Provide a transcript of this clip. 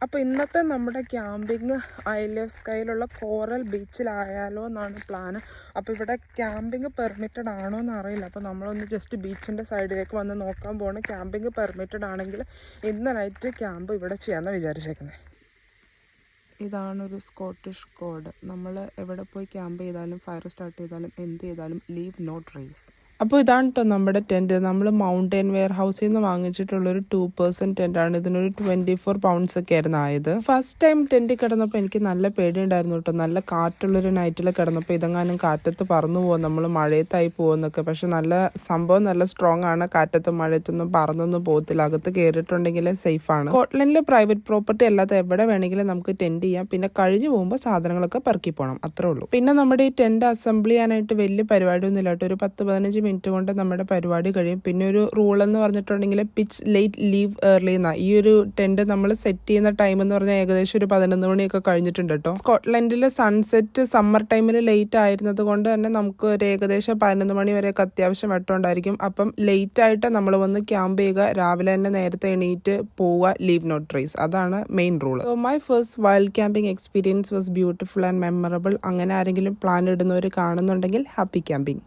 അപ്പോൾ ഇന്നത്തെ നമ്മുടെ ക്യാമ്പിങ് ഐൽ ഓഫ് സ്കൈയിലുള്ള കോറൽ ബീച്ചിലായാലോ എന്നാണ് പ്ലാന്. അപ്പോൾ ഇവിടെ ക്യാമ്പിങ് പെർമിറ്റഡ് ആണോ എന്ന് അറിയില്ല. അപ്പോൾ നമ്മളൊന്ന് ജസ്റ്റ് ബീച്ചിൻ്റെ സൈഡിലേക്ക് വന്ന് നോക്കാൻ പോകണം. ക്യാമ്പിങ് പെർമിറ്റഡ് ആണെങ്കിൽ ഇന്ന് നൈറ്റ് ക്യാമ്പ് ഇവിടെ ചെയ്യാമെന്ന് വിചാരിച്ചേക്കുന്നത്. ഇതാണൊരു സ്കോട്ടിഷ് കോഡ്. നമ്മൾ എവിടെ പോയി ക്യാമ്പ് ചെയ്താലും ഫയർ സ്റ്റാർട്ട് ചെയ്താലും എന്ത് ചെയ്താലും ലീവ് നോ ട്രേസ്. അപ്പോൾ ഇതാണ് കേട്ടോ നമ്മുടെ ടെൻറ്റ്. നമ്മൾ മൗണ്ടൻ വെയർ ഹൗസിൽ നിന്ന് വാങ്ങിച്ചിട്ടുള്ളൊരു 2% ടെൻറ്റാണ്. ഇതിനൊരു 24 pounds ഒക്കെ ആയിരുന്നു ആയത്. ഫസ്റ്റ് ടൈം ടെൻറ്റിൽ കിടന്നപ്പോൾ എനിക്ക് നല്ല പേടിയുണ്ടായിരുന്നു കേട്ടോ. നല്ല കാറ്റുള്ളൊരു നൈറ്റിൽ കിടന്നപ്പോൾ ഇതെങ്ങാനും കാറ്റത്ത് പറന്നു പോകും, നമ്മൾ മഴയത്തായി പോകുമെന്നൊക്കെ. പക്ഷെ സംഭവം നല്ല സ്ട്രോങ് ആണ്. കാറ്റത്തും മഴയത്തൊന്നും പറന്നൊന്നും പോകത്തില്ല. അകത്ത് കയറിയിട്ടുണ്ടെങ്കിൽ സേഫാണ്. സ്കോട്ട്ലൻഡിൽ പ്രൈവറ്റ് പ്രോപ്പർട്ടി അല്ലാത്ത എവിടെ വേണമെങ്കിലും നമുക്ക് ടെൻറ്റ് ചെയ്യാം. പിന്നെ കഴിഞ്ഞു പോകുമ്പോൾ സാധനങ്ങളൊക്കെ പെറുക്കി പോകണം, അത്രേ ഉള്ളൂ. പിന്നെ നമ്മുടെ ഈ ടെൻറ്റ് അസംബിൾ ചെയ്യാനായിട്ട് വലിയ പരിപാടിയൊന്നും ഇല്ല കേട്ടോ. ഒരു 10-15 മിനിറ്റ് കൊണ്ട് നമ്മുടെ പരിപാടി കഴിയും. പിന്നെ ഒരു റൂൾ എന്ന് പറഞ്ഞിട്ടുണ്ടെങ്കിൽ പിച്ച് ലേറ്റ് ലീവ് ഏർലി എന്നാണ്. ഈ ഒരു ടെൻറ്റ് നമ്മൾ സെറ്റ് ചെയ്യുന്ന ടൈം എന്ന് പറഞ്ഞാൽ ഏകദേശം ഒരു 11 മണിയൊക്കെ കഴിഞ്ഞിട്ടുണ്ട് കേട്ടോ. സ്കോട്ട്ലൻഡിലെ സൺസെറ്റ് സമ്മർ ടൈമിൽ ലേറ്റ് ആയിരുന്നത് കൊണ്ട് തന്നെ നമുക്ക് ഒരു ഏകദേശം 11 മണി വരെയൊക്കെ അത്യാവശ്യം വെട്ടമുണ്ടായിരിക്കും. അപ്പം ലേറ്റ് ആയിട്ട് നമ്മൾ വന്ന് ക്യാമ്പ് ചെയ്യുക, രാവിലെ തന്നെ നേരത്തെ എണീറ്റ് പോവുക, ലീവ് നോട്ട് ട്രേസ്, അതാണ് main rule. So my first wild camping experience was beautiful and memorable. അങ്ങനെ ആരെങ്കിലും പ്ലാൻ ഇടുന്നവർ കാണുന്നുണ്ടെങ്കിൽ ഹാപ്പി ക്യാമ്പിംഗ്.